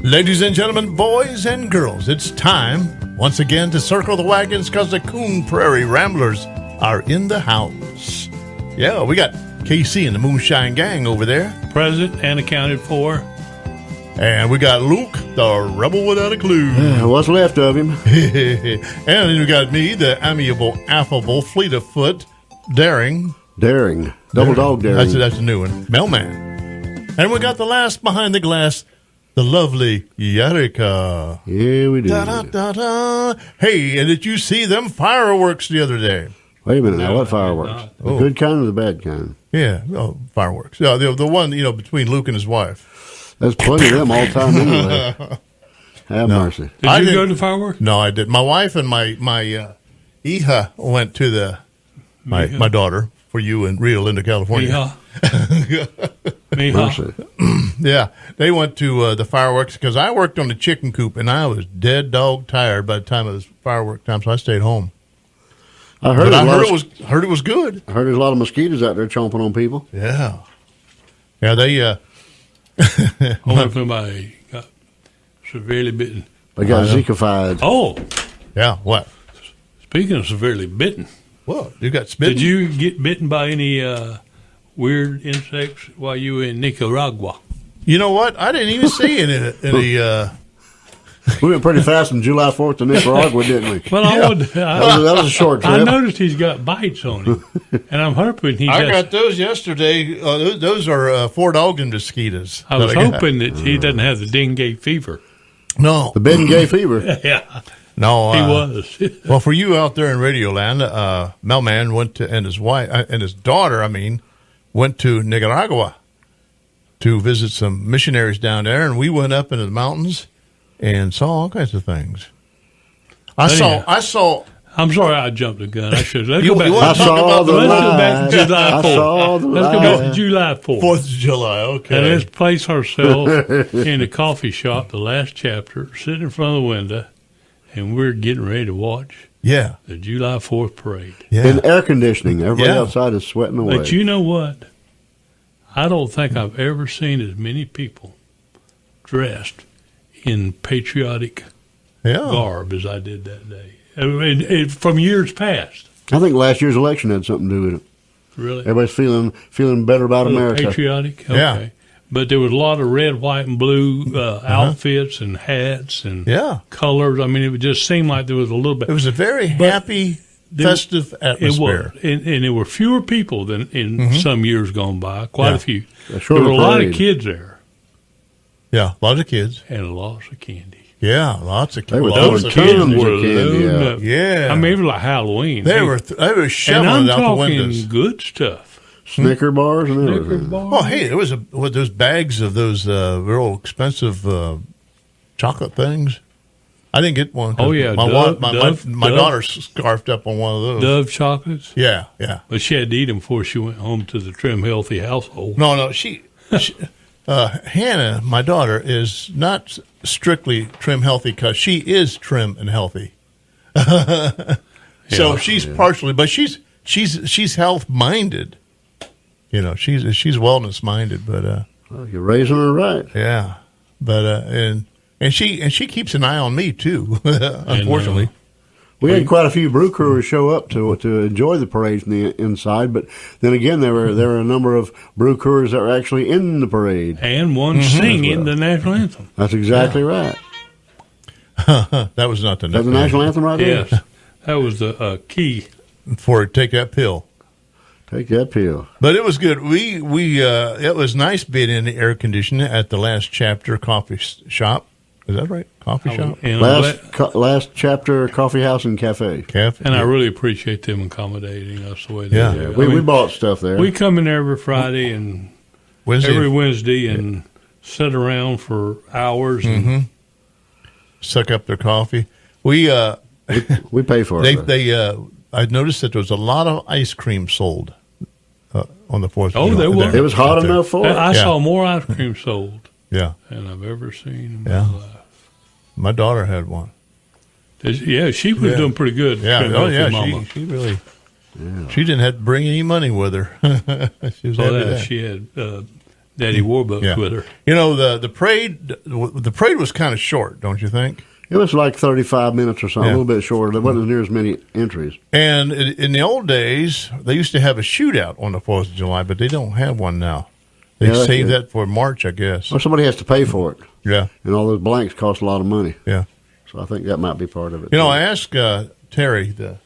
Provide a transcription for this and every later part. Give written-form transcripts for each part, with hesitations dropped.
Ladies and gentlemen, boys and girls, it's time once again to circle the wagons because the Coon Prairie Ramblers are in the house. Yeah, we got KC and the Moonshine Gang over there. Present and accounted for. And we got Luke, the rebel without a clue. What's left of him? And then we got me, the amiable, affable, fleet of foot, daring. Double dog daring. That's a new one. Mailman. And we got the last behind the glass, the lovely Yarika. Yeah, we do. Da-da-da-da. Hey, and did you see them fireworks the other day? Wait a minute now, what fireworks? The good kind or the bad kind? Yeah, fireworks. Yeah, the one, between Luke and his wife. There's plenty of them all the time anyway. Have mercy. Did you go to fireworks? No, I didn't. My wife and my Iha went to my daughter, for you in Rio Linda, California. Mercy. Yeah, they went to the fireworks because I worked on the chicken coop and I was dead dog tired by the time it was firework time, so I stayed home. I heard it was good. I heard there's a lot of mosquitoes out there chomping on people. Yeah, they. I wonder if somebody got severely bitten. They got Zika-fied. Oh, yeah. What? Speaking of severely bitten, What? You got smitten? did you get bitten by any weird insects while you were in Nicaragua? You know what? I didn't even see any. We went pretty fast from July 4th to Nicaragua, didn't we? Well, That was a short trip. I noticed he's got bites on him, and I'm hoping I got those yesterday. Those are Fort Ogden mosquitoes. I was hoping that he doesn't have the dengue fever. No, The Bengay fever. Yeah, no, he was. Well, for you out there in Radioland, Melman went to, and his wife and his daughter, went to Nicaragua to visit some missionaries down there, and we went up into the mountains and saw all kinds of things. I saw. I'm sorry, I jumped the gun. I should. Let's You- go back. you want I to talk saw about the the Let's go back to light. July I 4th. saw the Let's go back to light. July 4th. 4th of July? Okay. And let's place ourselves in a coffee shop, the last chapter, sitting in front of the window, and we're getting ready to watch Yeah. the July 4th parade. Yeah. In air conditioning. Everybody Yeah. outside is sweating away. But you know what? I don't think I've ever seen as many people dressed in patriotic garb as I did that day. From years past. I think last year's election had something to do with it. Really? Everybody's feeling better about America. Patriotic? Okay. Yeah. But there was a lot of red, white, and blue outfits and hats and colors. I mean, it would just seem like there was a little bit. It was a very happy, festive atmosphere. It was. And there were fewer people than in some years gone by, quite a few. A There were a lot of parade. kids there Yeah, lots of kids. and lots of candy. Yeah, lots of kids. They were Lots throwing of Kids tons of were candy loading out. up. Yeah. I mean, it was like Halloween. They were and shoveling I'm it out the talking windows. good stuff. Snicker bars and Snicker everything. bars. Oh, hey, there was those bags of those real expensive chocolate things. I didn't get one. 'cause Oh, yeah, my Dove- my Dove. daughter scarfed up on one of those. Dove chocolates. Yeah. But she had to eat them before she went home to the trim, healthy household. No, she Hannah, my daughter, is not strictly trim healthy because she is trim and healthy. So she's partially, but she's health minded. She's wellness minded, but Well, you're raising her right. yeah, but and she keeps an eye on me too. Unfortunately, We had quite a few brew crewers show up to enjoy the parade from the inside, but then again, there were a number of brew crewers that were actually in the parade. And one singing the national anthem. That's exactly right. that was not the Is that the national anthem right there? Yes. That was the key. for take that pill. Take that pill. But it was good. We it was nice being in the air conditioning at the last chapter coffee shop. Is that right? Coffee shop? And, Last chapter, coffee house and cafe. Cafe. and I really appreciate them accommodating us the way they Yeah. do. We bought stuff there. We come in there every Friday and Wednesday, every Wednesday and sit around for hours. And suck up their coffee. We pay for it. I noticed that there was a lot of ice cream sold on the 4th. Oh, there was. It was hot enough for it. I saw more ice cream sold Yeah, than I've ever seen in Yeah. my life. my daughter had one. Yeah, she was doing pretty good. Yeah, Trim oh Healthy yeah, Mama. she really. Yeah. She didn't have to bring any money with her. She was happy with that. She had Daddy Warbucks with her. You know, the parade was kind of short, don't you think? It was like 35 minutes or something, a little bit shorter. There wasn't near as many entries. And in the old days, they used to have a shootout on the 4th of July, but they don't have one now. They saved that for March, I guess. Or somebody has to pay for it. Yeah. And all those blanks cost a lot of money. Yeah. So I think that might be part of it. You know, I asked Terry, the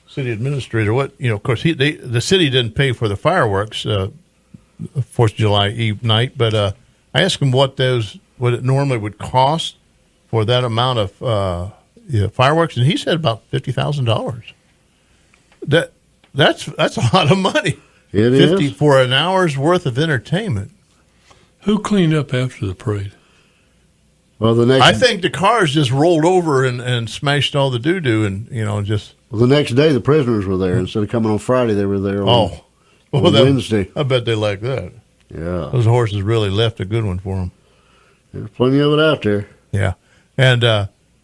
city administrator, of course, the city didn't pay for the fireworks 4th of July Eve night, but I asked him what it normally would cost for that amount of fireworks, and he said about $50,000. That's a lot of money. It is. For an hour's worth of entertainment. Who cleaned up after the parade? Well, I think the cars just rolled over and smashed all the doo-doo and, just... Well, the next day the prisoners were there. Instead of coming on Friday, they were there on Wednesday. I bet they like that. Yeah. Those horses really left a good one for them. There's plenty of it out there. Yeah. And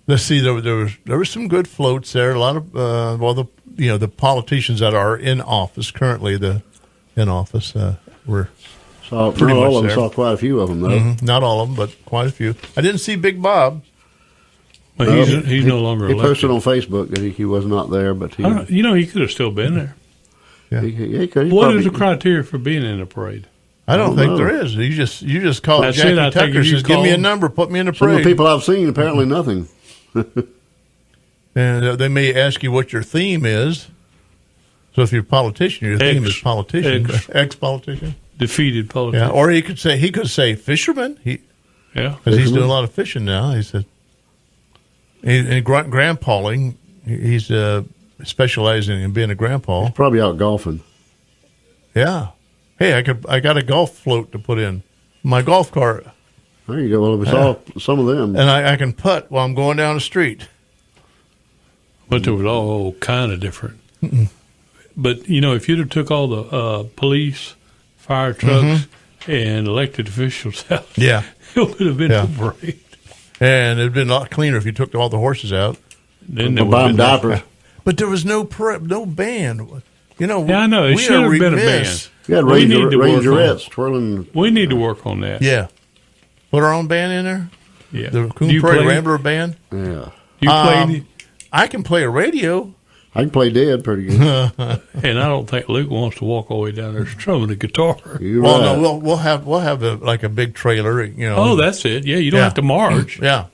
let's see, there was some good floats there. A lot of, the politicians that are in office currently, were... Saw quite a few of them, though. Mm-hmm. Not all of them, but quite a few. I didn't see Big Bob. Well, he's no longer elected. He posted on Facebook that he was not there, but he could have still been there. Yeah. He could. What is the criteria for being in a parade? I don't think there is. You just call it. Jackie Tucker says, "Give me a number, put me in the parade." Some of the people I've seen, apparently nothing. And they may ask you what your theme is. So if you're a politician, your theme is politician, ex-politician. Defeated politician. Yeah, or he could say fisherman. Because he's doing a lot of fishing now. He said, and grandpawing. He's specializing in being a grandpa. He's probably out golfing. Yeah. Hey, I got a golf float to put in my golf cart. There you go. Well, we saw some of them, and I can putt while I'm going down the street. But there was all kind of different. Mm-mm. But if you'd have took all the police, fire trucks, and elected officials out, it would have been a parade. And it'd been a lot cleaner if you took all the horses out. Then there would have diapers. But there was no band. I know. It should have been a band. You had rangerettes twirling. We need to work on that. Yeah. Put our own band in there? Yeah. The Coon Prairie Rambler band? Yeah. You play any? I can play a radio. I can play dead pretty good. And I don't think Luke wants to walk all the way down there strumming a guitar. No, we'll have a big trailer, Oh, that's it. Yeah, you don't have to march. Yeah.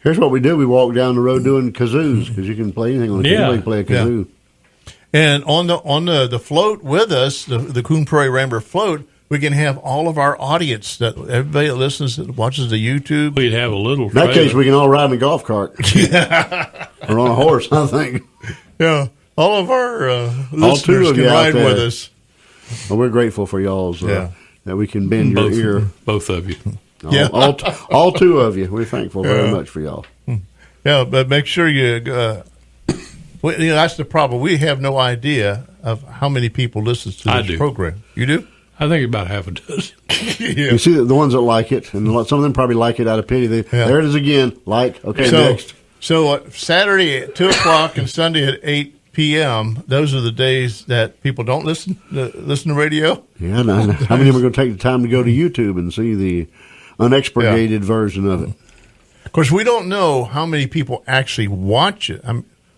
Here's what we do. We walk down the road doing kazoos because you can play anything on a kazoo. You can play a kazoo. Yeah. And on the float with us, the Coon Prairie Rambler float, we can have all of our audience, that everybody that listens, that watches the YouTube. We'd have a little. In that case, we can all ride in a golf cart or on a horse. I think. Yeah, all of our listeners can ride with us. Well, we're grateful for y'all's that we can bend your ear. Both of you. All two of you. We're thankful very much for y'all. Yeah, but make sure you. That's the problem. We have no idea of how many people listen to this program. You do? I think about half a dozen. You see the ones that like it, and some of them probably like it out of pity. There it is again. Next. So Saturday at 2:00 and Sunday at 8 p.m. Those are the days that people don't listen to radio. Yeah, how many of them are going to take the time to go to YouTube and see the unexpurgated version of it? Of course, we don't know how many people actually watch it.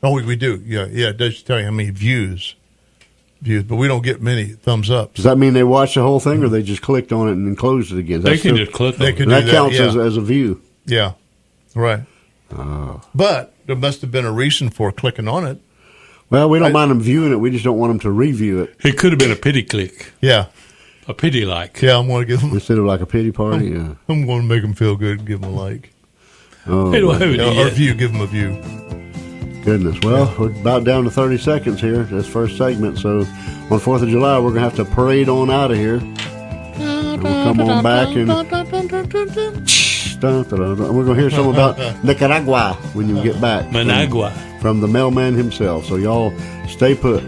We do. Yeah, it does tell you how many views, but we don't get many thumbs up. Does that mean they watched the whole thing, or they just clicked on it and then closed it again? They can just click on it. That counts as a view. Yeah, right. But there must have been a reason for clicking on it. Well, we don't mind them viewing it. We just don't want them to review it. It could have been a pity click. Yeah. A pity like. Yeah, I'm going to give them. Instead of like a pity party, I'm going to make them feel good and give them a like. They don't have it or a view, give them a view. Goodness. Well, we're about down to 30 seconds here, this first segment. So on 4th of July, we're going to have to parade on out of here. And we'll come on back and we're going to hear something about Nicaragua when you get back. Managua. From the mailman himself. So y'all stay put.